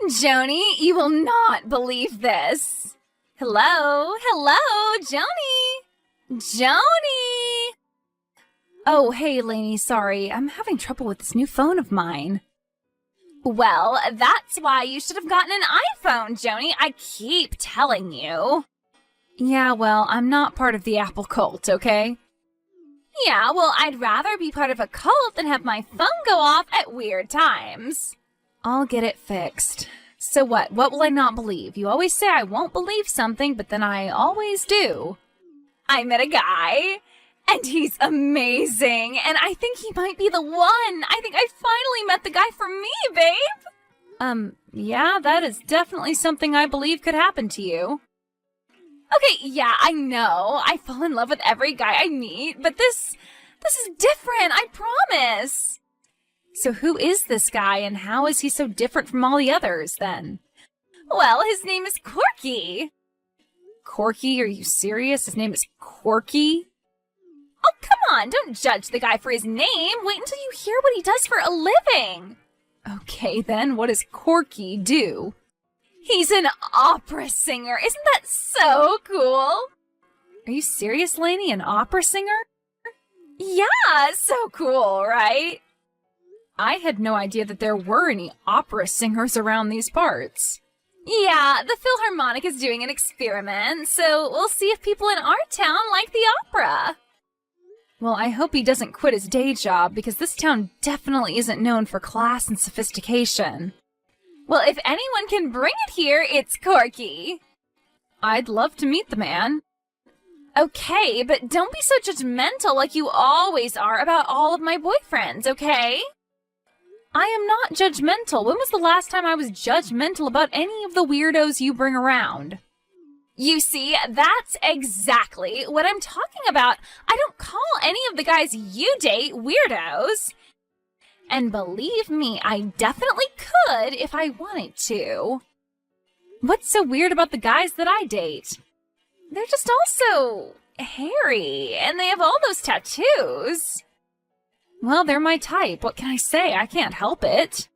Joni, you will not believe this. Hello? Hello, Joni? Joni! Oh, hey, Lainey, sorry. I'm having trouble with this new phone of mine. Well, that's why you should have gotten an iPhone, Joni. I keep telling you. Yeah, well, I'm not part of the Apple cult, okay? Yeah, well, I'd rather be part of a cult than have my phone go off at weird times. I'll get it fixed. So what? What will I not believe? You always say I won't believe something, but then I always do. I met a guy, and he's amazing, and I think he might be the one. I think I finally met the guy for me, babe. Yeah, that is definitely something I believe could happen to you. Okay, yeah, I know. I fall in love with every guy I meet, but this is different, I promise. So who is this guy, and how is he so different from all the others, then? Well, his name is Corky. Corky? Are you serious? His name is Corky? Oh, come on, don't judge the guy for his name. Wait until you hear what he does for a living. Okay, then, what does Corky do? He's an opera singer. Isn't that so cool? Are you serious, Lainey? An opera singer? Yeah, so cool, right? I had no idea that there were any opera singers around these parts. Yeah, the Philharmonic is doing an experiment, so we'll see if people in our town like the opera. Well, I hope he doesn't quit his day job, because this town definitely isn't known for class and sophistication. Well, if anyone can bring it here, it's Corky. I'd love to meet the man. Okay, but don't be so judgmental like you always are about all of my boyfriends, okay? I am not judgmental. When was the last time I was judgmental about any of the weirdos you bring around? You see, that's exactly what I'm talking about. I don't call any of the guys you date weirdos. And believe me, I definitely could if I wanted to. What's so weird about the guys that I date? They're just also hairy, and they have all those tattoos. Well, they're my type. What can I say? I can't help it.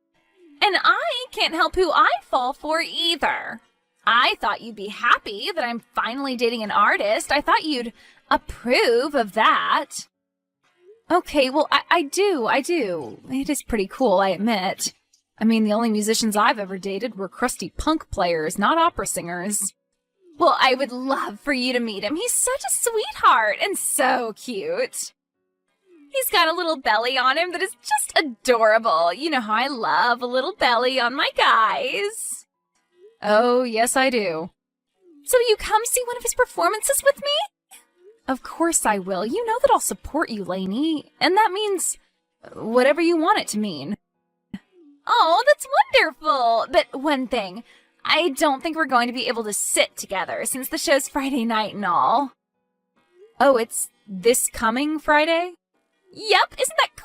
And I can't help who I fall for either. I thought you'd be happy that I'm finally dating an artist. I thought you'd approve of that. Okay, well, I do. It is pretty cool, I admit. I mean, the only musicians I've ever dated were crusty punk players, not opera singers. Well, I would love for you to meet him. He's such a sweetheart and so cute. He's got a little belly on him that is just adorable. You know how I love a little belly on my guys. Oh, yes, I do. So will you come see one of his performances with me? Of course I will. You know that I'll support you, Lainey. And that means whatever you want it to mean. Oh, that's wonderful. But one thing, I don't think we're going to be able to sit together since the show's Friday night and all. Oh, it's this coming Friday? Yep, isn't that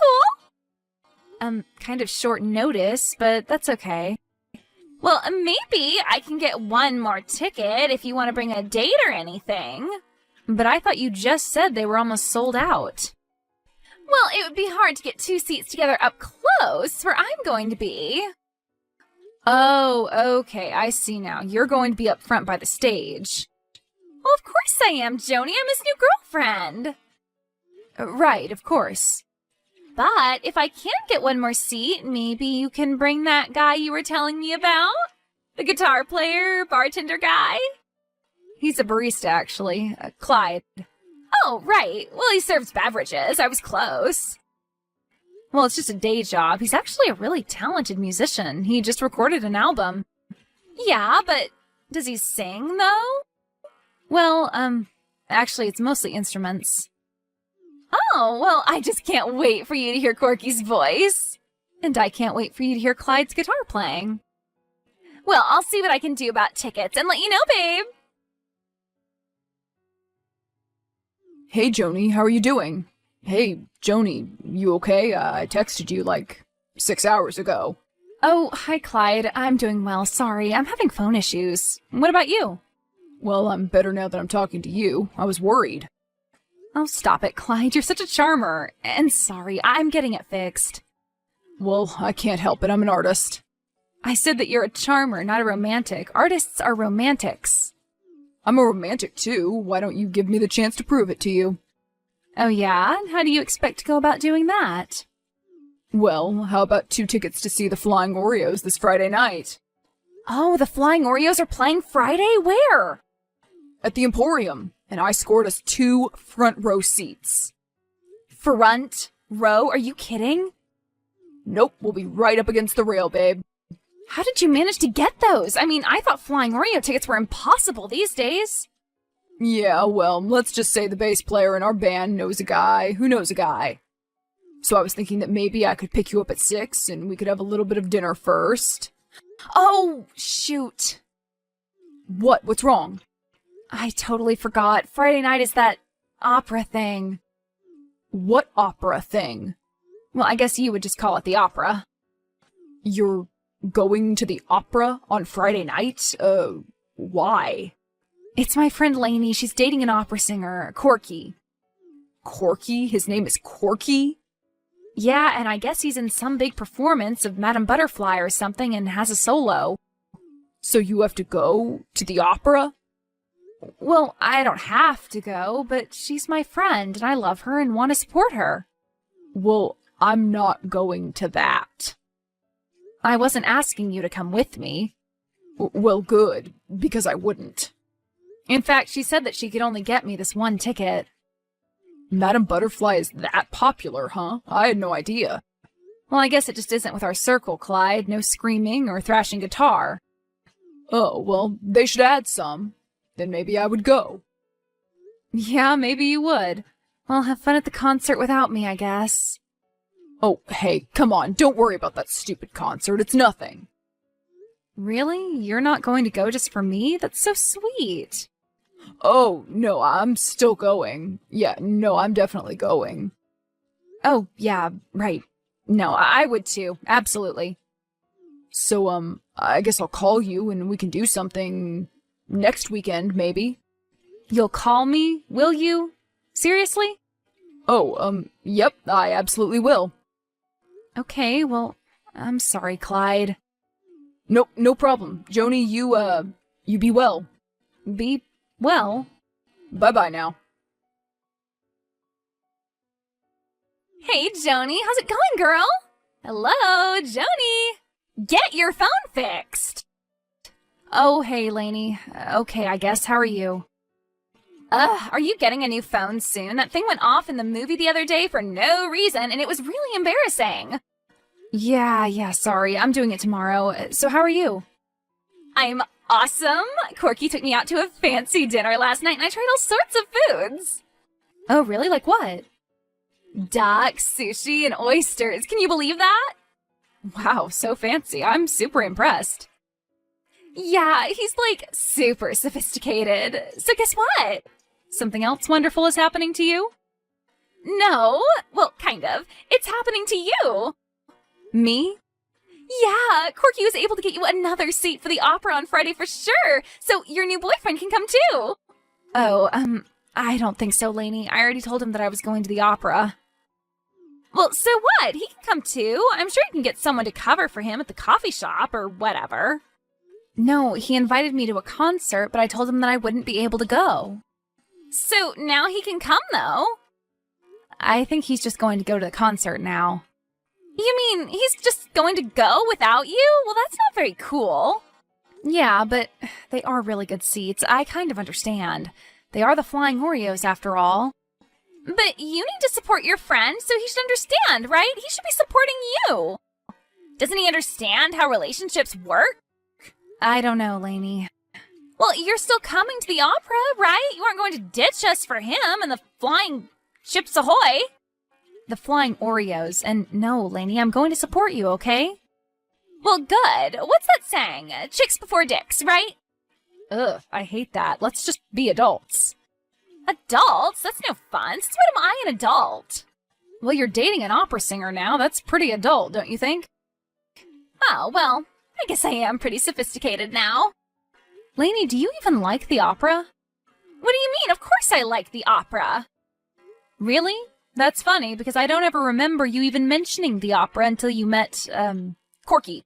cool? Kind of short notice, but that's okay. Well, maybe I can get one more ticket if you want to bring a date or anything. But I thought you just said they were almost sold out. Well, it would be hard to get 2 seats together up close, where I'm going to be. Oh, okay, I see now. You're going to be up front by the stage. Well, of course I am, Joni. I'm his new girlfriend. Right, of course. But if I can't get one more seat, maybe you can bring that guy you were telling me about? The guitar player, bartender guy? He's a barista, actually. Clyde. Oh, right. Well, he serves beverages. I was close. Well, it's just a day job. He's actually a really talented musician. He just recorded an album. Yeah, but does he sing, though? Well, actually, it's mostly instruments. Oh, well, I just can't wait for you to hear Corky's voice. And I can't wait for you to hear Clyde's guitar playing. Well, I'll see what I can do about tickets and let you know, babe. Hey, Joni, how are you doing? Hey, Joni, you okay? I texted you like 6 hours ago. Oh, hi, Clyde. I'm doing well. Sorry, I'm having phone issues. What about you? Well, I'm better now that I'm talking to you. I was worried. Oh, stop it, Clyde. You're such a charmer. And sorry, I'm getting it fixed. Well, I can't help it. I'm an artist. I said that you're a charmer, not a romantic. Artists are romantics. I'm a romantic too. Why don't you give me the chance to prove it to you? Oh yeah? How do you expect to go about doing that? Well, how about 2 tickets to see the Flying Oreos this Friday night? Oh, the Flying Oreos are playing Friday? Where? At the Emporium, and I scored us 2 front row seats. Front row? Are you kidding? Nope, we'll be right up against the rail, babe. How did you manage to get those? I mean, I thought Flying Oreo tickets were impossible these days. Yeah, well, let's just say the bass player in our band knows a guy who knows a guy. So I was thinking that maybe I could pick you up at 6 and we could have a little bit of dinner first. Oh, shoot. What? What's wrong? I totally forgot. Friday night is that opera thing. What opera thing? Well, I guess you would just call it the opera. You're going to the opera on Friday night? Why? It's my friend Lainey. She's dating an opera singer, Corky. Corky? His name is Corky? Yeah, and I guess he's in some big performance of Madame Butterfly or something and has a solo. So you have to go to the opera? Well, I don't have to go, but she's my friend and I love her and want to support her. Well, I'm not going to that. I wasn't asking you to come with me. Well, good, because I wouldn't. In fact, she said that she could only get me this one ticket. Madame Butterfly is that popular, huh? I had no idea. Well, I guess it just isn't with our circle, Clyde. No screaming or thrashing guitar. Oh, well, they should add some. Then maybe I would go. Yeah, maybe you would. Well, have fun at the concert without me, I guess. Oh, hey, come on, don't worry about that stupid concert. It's nothing. Really? You're not going to go just for me? That's so sweet. Oh, no, I'm still going. Yeah, no, I'm definitely going. Oh, yeah, right. No, I would too. Absolutely. So, I guess I'll call you and we can do something next weekend, maybe. You'll call me, will you? Seriously? Oh, yep, I absolutely will. Okay, well, I'm sorry, Clyde. Nope, no problem. Joni, you be well. Be well. Bye-bye now. Hey, Joni, how's it going, girl? Hello, Joni. Get your phone fixed. Oh, hey, Lainey. Okay, I guess. How are you? Are you getting a new phone soon? That thing went off in the movie the other day for no reason, and it was really embarrassing. Yeah, sorry. I'm doing it tomorrow. So how are you? I'm awesome. Corky took me out to a fancy dinner last night, and I tried all sorts of foods. Oh, really? Like what? Duck, sushi, and oysters. Can you believe that? Wow, so fancy. I'm super impressed. Yeah, he's like super sophisticated. So guess what? Something else wonderful is happening to you? No, well, kind of. It's happening to you. Me? Yeah, Corky was able to get you another seat for the opera on Friday for sure, so your new boyfriend can come too. Oh, I don't think so, Lainey. I already told him that I was going to the opera. Well, so what? He can come too. I'm sure you can get someone to cover for him at the coffee shop or whatever. No, he invited me to a concert, but I told him that I wouldn't be able to go. So now he can come, though. I think he's just going to go to the concert now. You mean he's just going to go without you? Well, that's not very cool. Yeah, but they are really good seats. I kind of understand. They are the Flying Oreos, after all. But you need to support your friend, so he should understand, right? He should be supporting you. Doesn't he understand how relationships work? I don't know, Lainey. Well, you're still coming to the opera, right? You aren't going to ditch us for him and the Flying Chips Ahoy. The Flying Oreos. And no, Lainey, I'm going to support you, okay? Well, good. What's that saying? Chicks before dicks, right? Ugh, I hate that. Let's just be adults. Adults? That's no fun. Since when am I an adult? Well, you're dating an opera singer now. That's pretty adult, don't you think? Oh, well, I guess I am pretty sophisticated now. Lainey, do you even like the opera? What do you mean? Of course I like the opera. Really? That's funny, because I don't ever remember you even mentioning the opera until you met, Corky.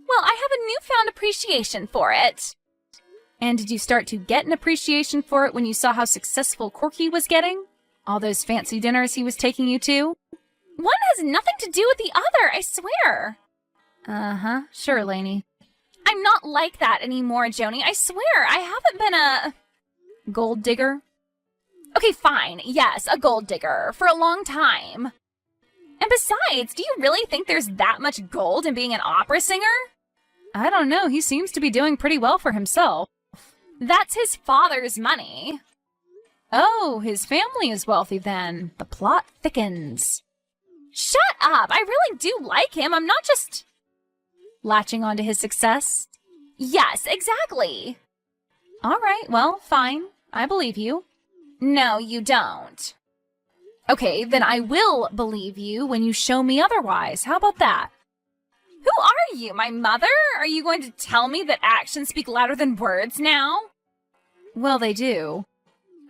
Well, I have a newfound appreciation for it. And did you start to get an appreciation for it when you saw how successful Corky was getting? All those fancy dinners he was taking you to? One has nothing to do with the other, I swear. Uh-huh, sure, Lainey. I'm not like that anymore, Joni. I swear, I haven't been a... Gold digger? Okay, fine. Yes, a gold digger. For a long time. And besides, do you really think there's that much gold in being an opera singer? I don't know. He seems to be doing pretty well for himself. That's his father's money. Oh, his family is wealthy then. The plot thickens. Shut up! I really do like him. I'm not just... latching onto his success? Yes, exactly. All right, well, fine. I believe you. No, you don't. Okay, then I will believe you when you show me otherwise. How about that? Who are you, my mother? Are you going to tell me that actions speak louder than words now? Well, they do.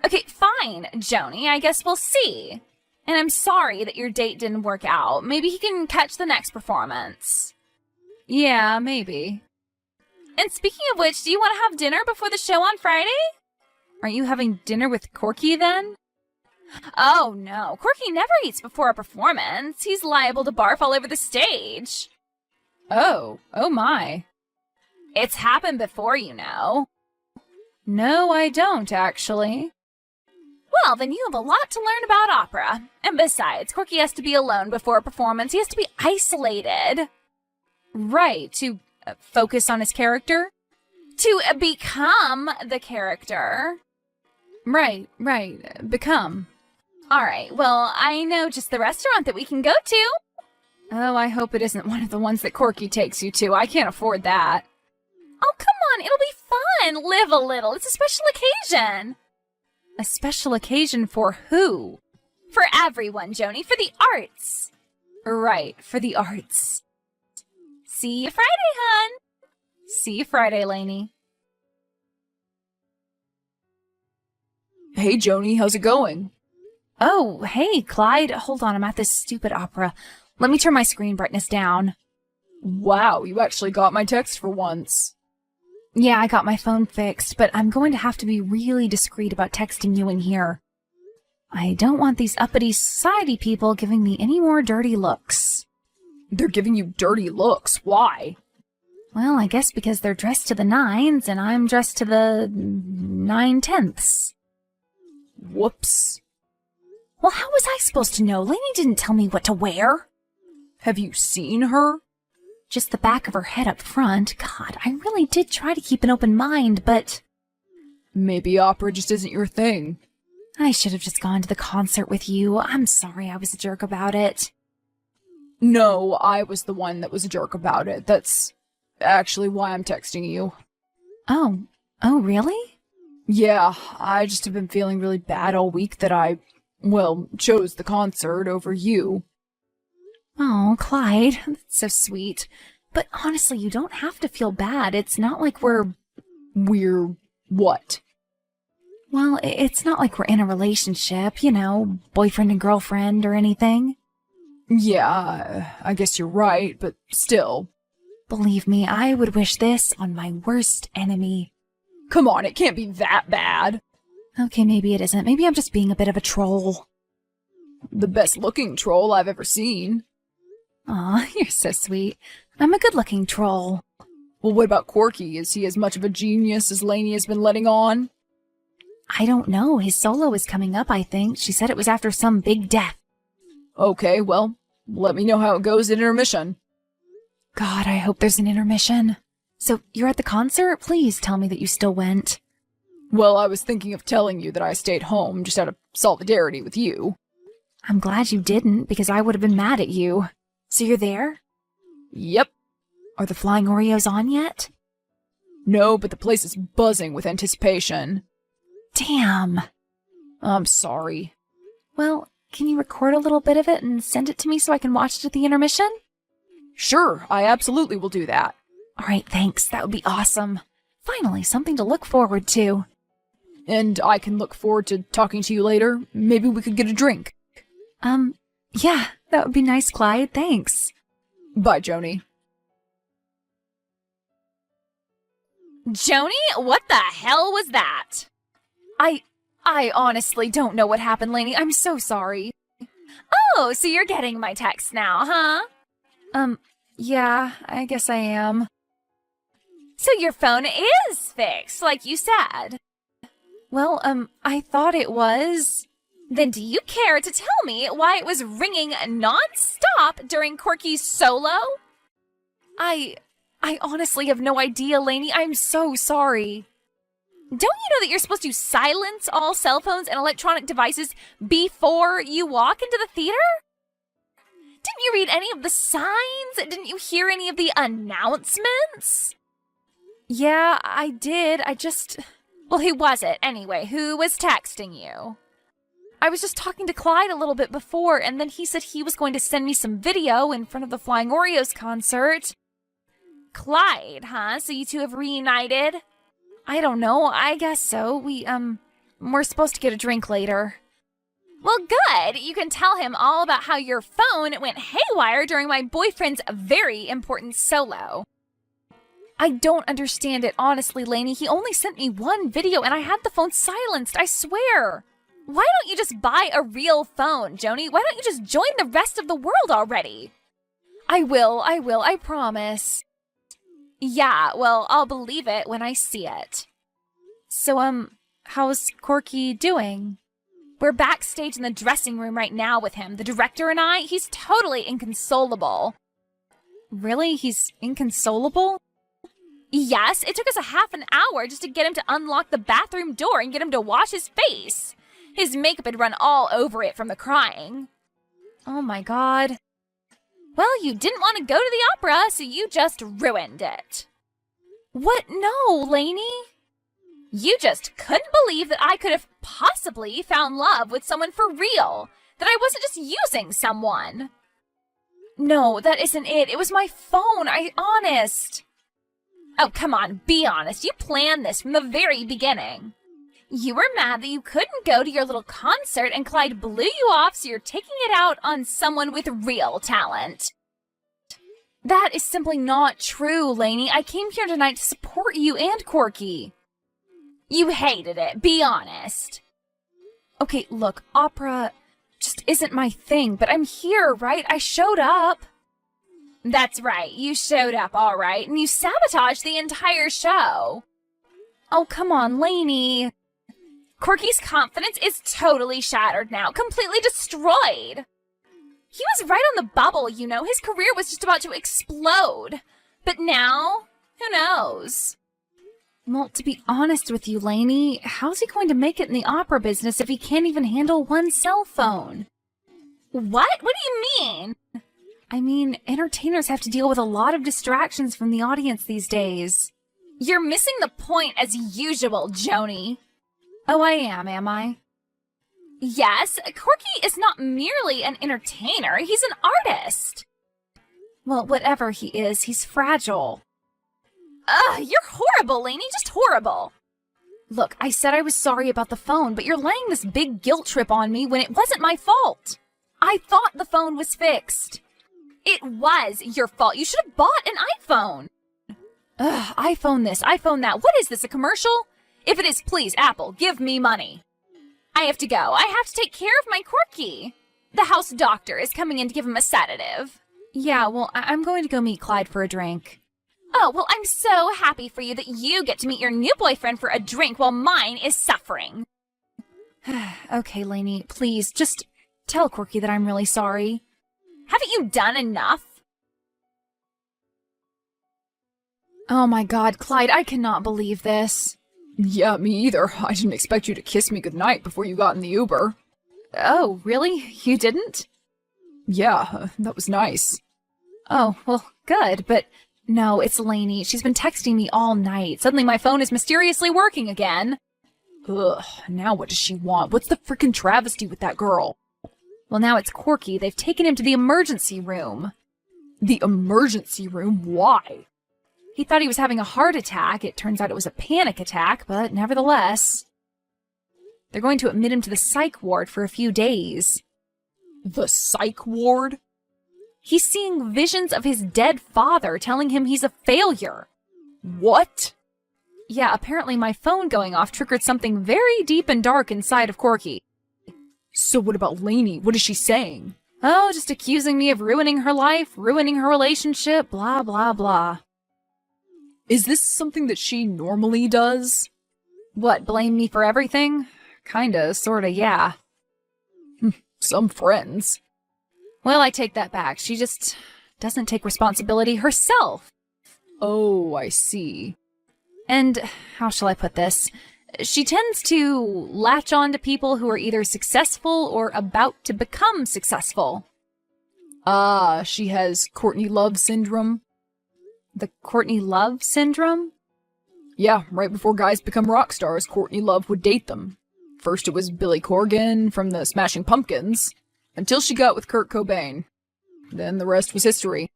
Okay, fine, Joni. I guess we'll see. And I'm sorry that your date didn't work out. Maybe he can catch the next performance. Yeah, maybe. And speaking of which, do you want to have dinner before the show on Friday? Are you having dinner with Corky then? Oh no, Corky never eats before a performance. He's liable to barf all over the stage. Oh my. It's happened before, you know. No, I don't, actually. Well, then you have a lot to learn about opera. And besides, Corky has to be alone before a performance. He has to be isolated. Right, to focus on his character? To become the character. Right, become. All right, well, I know just the restaurant that we can go to. Oh, I hope it isn't one of the ones that Corky takes you to. I can't afford that. Oh, come on, it'll be fun. Live a little. It's a special occasion. A special occasion for who? For everyone, Joni. For the arts. Right, for the arts. See you Friday, hun. See you Friday, Lainey. Hey, Joni, how's it going? Oh, hey, Clyde. Hold on, I'm at this stupid opera. Let me turn my screen brightness down. Wow, you actually got my text for once. Yeah, I got my phone fixed, but I'm going to have to be really discreet about texting you in here. I don't want these uppity society people giving me any more dirty looks. They're giving you dirty looks. Why? Well, I guess because they're dressed to the nines and I'm dressed to the 9/10. Whoops. Well, how was I supposed to know? Lainey didn't tell me what to wear. Have you seen her? Just the back of her head up front. God, I really did try to keep an open mind, but... Maybe opera just isn't your thing. I should have just gone to the concert with you. I'm sorry I was a jerk about it. No, I was the one that was a jerk about it. That's actually why I'm texting you. Oh, really? Yeah, I just have been feeling really bad all week that I, chose the concert over you. Oh, Clyde, that's so sweet. But honestly, you don't have to feel bad. It's not like we're what? Well, it's not like we're in a relationship, you know, boyfriend and girlfriend or anything. Yeah, I guess you're right, but still. Believe me, I would wish this on my worst enemy. Come on, it can't be that bad. Okay, maybe it isn't. Maybe I'm just being a bit of a troll. The best-looking troll I've ever seen. Aw, you're so sweet. I'm a good-looking troll. Well, what about Corky? Is he as much of a genius as Lainey has been letting on? I don't know. His solo is coming up, I think. She said it was after some big death. Okay, well, let me know how it goes at intermission. God, I hope there's an intermission. So, you're at the concert? Please tell me that you still went. Well, I was thinking of telling you that I stayed home just out of solidarity with you. I'm glad you didn't, because I would have been mad at you. So you're there? Yep. Are the flying Oreos on yet? No, but the place is buzzing with anticipation. Damn. I'm sorry. Well, can you record a little bit of it and send it to me so I can watch it at the intermission? Sure, I absolutely will do that. All right, thanks. That would be awesome. Finally, something to look forward to. And I can look forward to talking to you later. Maybe we could get a drink. Yeah, that would be nice, Clyde. Thanks. Bye, Joni. Joni, what the hell was that? I honestly don't know what happened, Lainey. I'm so sorry. Oh, so you're getting my text now, huh? Yeah, I guess I am. So your phone is fixed, like you said. Well, I thought it was. Then do you care to tell me why it was ringing non-stop during Corky's solo? I honestly have no idea, Lainey. I'm so sorry. Don't you know that you're supposed to silence all cell phones and electronic devices before you walk into the theater? Didn't you read any of the signs? Didn't you hear any of the announcements? Yeah, I did. Well, who was it anyway? Who was texting you? I was just talking to Clyde a little bit before, and then he said he was going to send me some video in front of the Flying Oreos concert. Clyde, huh? So you two have reunited? I don't know. I guess so. We're supposed to get a drink later. Well, good. You can tell him all about how your phone went haywire during my boyfriend's very important solo. I don't understand it, honestly, Lainey. He only sent me one video, and I had the phone silenced, I swear. Why don't you just buy a real phone, Joni? Why don't you just join the rest of the world already? I will, I promise. Yeah, well, I'll believe it when I see it. So, how's Corky doing? We're backstage in the dressing room right now with him. The director and I, he's totally inconsolable. Really? He's inconsolable? Yes, it took us a half an hour just to get him to unlock the bathroom door and get him to wash his face. His makeup had run all over it from the crying. Oh my god. Well, you didn't want to go to the opera, so you just ruined it. What? No, Lainey. You just couldn't believe that I could have possibly found love with someone for real. That I wasn't just using someone. No, that isn't it. It was my phone. Honest. Oh, come on, be honest. You planned this from the very beginning. You were mad that you couldn't go to your little concert and Clyde blew you off, so you're taking it out on someone with real talent. That is simply not true, Lainey. I came here tonight to support you and Corky. You hated it, be honest. Okay, look, opera just isn't my thing, but I'm here, right? I showed up. That's right, you showed up all right, and you sabotaged the entire show. Oh, come on, Lainey. Corky's confidence is totally shattered now, completely destroyed. He was right on the bubble, you know. His career was just about to explode. But now, who knows? Well, to be honest with you, Lainey, how's he going to make it in the opera business if he can't even handle one cell phone? What? What do you mean? I mean, entertainers have to deal with a lot of distractions from the audience these days. You're missing the point as usual, Joni. Oh, I am I? Yes, Corky is not merely an entertainer, he's an artist. Well, whatever he is, he's fragile. Ugh, you're horrible, Lainey, just horrible. Look, I said I was sorry about the phone, but you're laying this big guilt trip on me when it wasn't my fault. I thought the phone was fixed. It was your fault. You should have bought an iPhone. Ugh, iPhone this, iPhone that. What is this, a commercial? If it is, please, Apple, give me money. I have to go. I have to take care of my Corky. The house doctor is coming in to give him a sedative. Yeah, well, I'm going to go meet Clyde for a drink. Oh, well, I'm so happy for you that you get to meet your new boyfriend for a drink while mine is suffering. Okay, Lainey, please, just tell Corky that I'm really sorry. Haven't you done enough? Oh my god, Clyde, I cannot believe this. Yeah, me either. I didn't expect you to kiss me goodnight before you got in the Uber. Oh, really? You didn't? Yeah, that was nice. Oh, well, good, but no, it's Lainey. She's been texting me all night. Suddenly my phone is mysteriously working again. Ugh, now what does she want? What's the frickin' travesty with that girl? Well, now it's Corky. They've taken him to the emergency room. The emergency room? Why? He thought he was having a heart attack. It turns out it was a panic attack, but nevertheless. They're going to admit him to the psych ward for a few days. The psych ward? He's seeing visions of his dead father telling him he's a failure. What? Yeah, apparently my phone going off triggered something very deep and dark inside of Corky. So what about Lainey? What is she saying? Oh, just accusing me of ruining her life, ruining her relationship, blah, blah, blah. Is this something that she normally does? What, blame me for everything? Kinda, sorta, yeah. Some friends. Well, I take that back. She just doesn't take responsibility herself. Oh, I see. And how shall I put this? She tends to latch on to people who are either successful or about to become successful. Ah, she has Courtney Love syndrome. The Courtney Love syndrome? Yeah, right before guys become rock stars, Courtney Love would date them. First it was Billy Corgan from the Smashing Pumpkins, until she got with Kurt Cobain. Then the rest was history.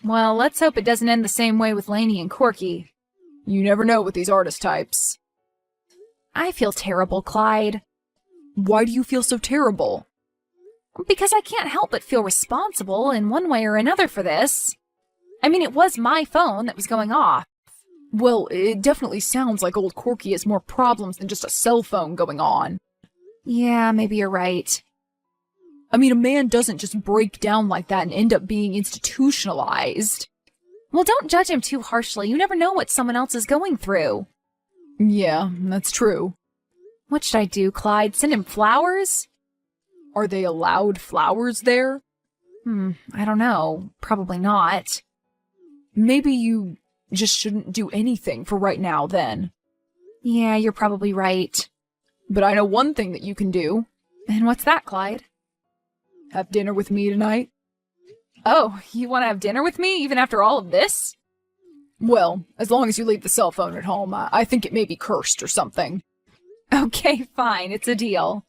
Well, let's hope it doesn't end the same way with Lainey and Corky. You never know with these artist types. I feel terrible, Clyde. Why do you feel so terrible? Because I can't help but feel responsible in one way or another for this. I mean, it was my phone that was going off. Well, it definitely sounds like old Corky has more problems than just a cell phone going on. Yeah, maybe you're right. I mean, a man doesn't just break down like that and end up being institutionalized. Well, don't judge him too harshly. You never know what someone else is going through. Yeah, that's true. What should I do, Clyde? Send him flowers? Are they allowed flowers there? I don't know. Probably not. Maybe you just shouldn't do anything for right now, then. Yeah, you're probably right. But I know one thing that you can do. And what's that, Clyde? Have dinner with me tonight. Oh, you want to have dinner with me even after all of this? Well, as long as you leave the cell phone at home, I think it may be cursed or something. Okay, fine. It's a deal.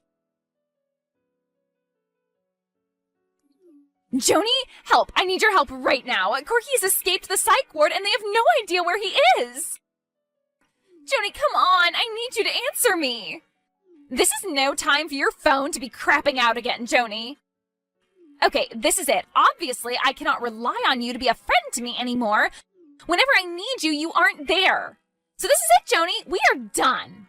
Joni, help! I need your help right now. Corky's escaped the psych ward and they have no idea where he is. Joni, come on. I need you to answer me. This is no time for your phone to be crapping out again, Joni. Okay, this is it. Obviously, I cannot rely on you to be a friend to me anymore. Whenever I need you, you aren't there. So this is it, Joni. We are done.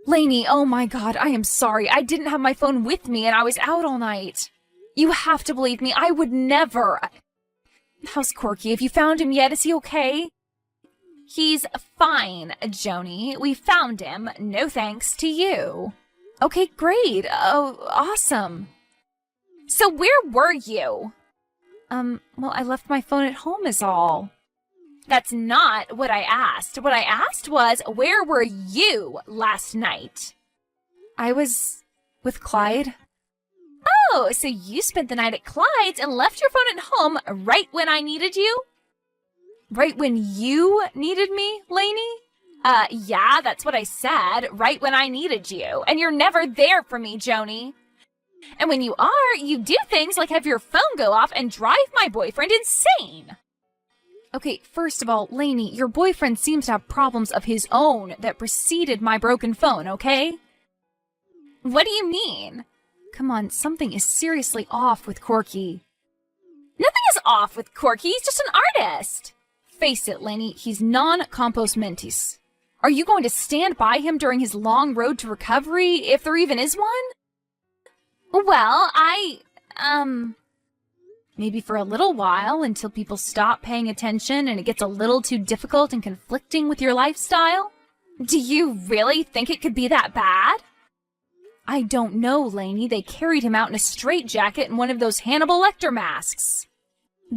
Lainey, oh my god, I am sorry. I didn't have my phone with me and I was out all night. You have to believe me. I would never. How's Corky? Have you found him yet? Is he okay? He's fine, Joni. We found him. No thanks to you. Okay, great. Oh, awesome. So where were you? Well, I left my phone at home is all. That's not what I asked. What I asked was, where were you last night? I was with Clyde. Oh, so you spent the night at Clyde's and left your phone at home right when I needed you? Right when you needed me, Lainey? Yeah, that's what I said. Right when I needed you. And you're never there for me, Joni. And when you are, you do things like have your phone go off and drive my boyfriend insane. Okay, first of all, Lainey, your boyfriend seems to have problems of his own that preceded my broken phone, okay? What do you mean? Come on, something is seriously off with Corky. Nothing is off with Corky, he's just an artist. Face it, Lainey, he's non-compos mentis. Are you going to stand by him during his long road to recovery, if there even is one? Well, maybe for a little while until people stop paying attention and it gets a little too difficult and conflicting with your lifestyle? Do you really think it could be that bad? I don't know, Lainey. They carried him out in a straitjacket in one of those Hannibal Lecter masks.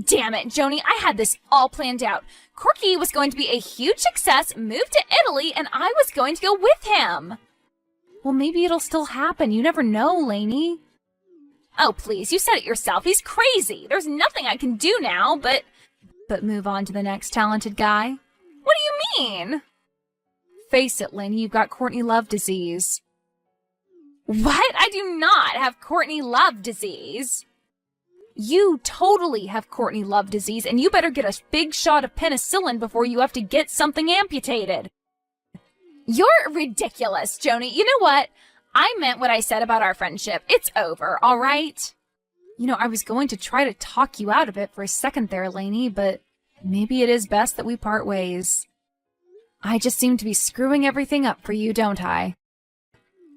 Damn it, Joni, I had this all planned out. Corky was going to be a huge success, move to Italy, and I was going to go with him. Well, maybe it'll still happen. You never know, Lainey. Oh, please, you said it yourself. He's crazy. There's nothing I can do now, but move on to the next talented guy. What do you mean? Face it, Lainey, you've got Courtney Love disease. What? I do not have Courtney Love disease. You totally have Courtney Love disease, and you better get a big shot of penicillin before you have to get something amputated. You're ridiculous, Joni. You know what? I meant what I said about our friendship. It's over, all right? You know, I was going to try to talk you out of it for a second there, Lainey, but maybe it is best that we part ways. I just seem to be screwing everything up for you, don't I?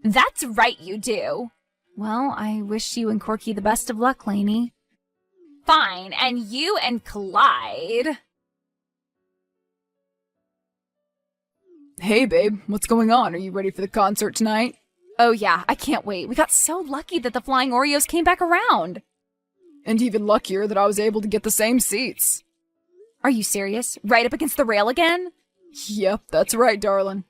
That's right, you do. Well, I wish you and Corky the best of luck, Lainey. Fine, and you and Clyde. Hey, babe, what's going on? Are you ready for the concert tonight? Oh yeah, I can't wait. We got so lucky that the Flying Oreos came back around. And even luckier that I was able to get the same seats. Are you serious? Right up against the rail again? Yep, that's right, darling.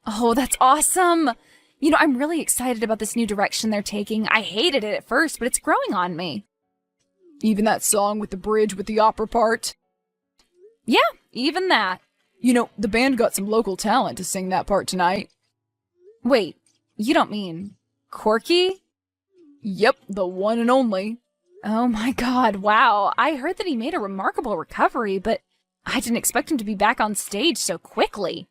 Oh, that's awesome. You know, I'm really excited about this new direction they're taking. I hated it at first, but it's growing on me. Even that song with the bridge with the opera part? Yeah, even that. You know, the band got some local talent to sing that part tonight. Wait, you don't mean Corky? Yep, the one and only. Oh my god, wow. I heard that he made a remarkable recovery, but I didn't expect him to be back on stage so quickly.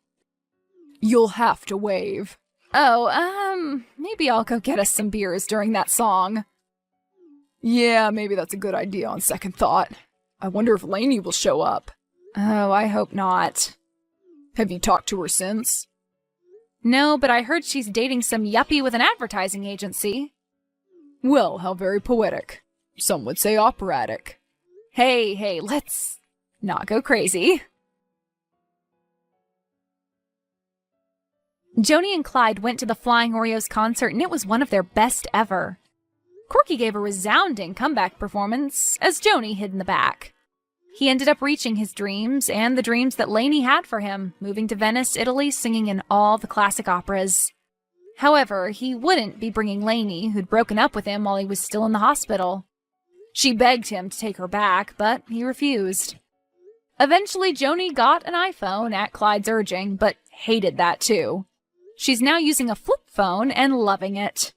You'll have to wave. Oh, maybe I'll go get us some beers during that song. Yeah, maybe that's a good idea on second thought. I wonder if Lainey will show up. Oh, I hope not. Have you talked to her since? No, but I heard she's dating some yuppie with an advertising agency. Well, how very poetic. Some would say operatic. Hey, let's not go crazy. Joni and Clyde went to the Flying Oreos concert, and it was one of their best ever. Corky gave a resounding comeback performance as Joni hid in the back. He ended up reaching his dreams and the dreams that Lainey had for him, moving to Venice, Italy, singing in all the classic operas. However, he wouldn't be bringing Lainey, who'd broken up with him while he was still in the hospital. She begged him to take her back, but he refused. Eventually, Joni got an iPhone at Clyde's urging, but hated that too. She's now using a flip phone and loving it.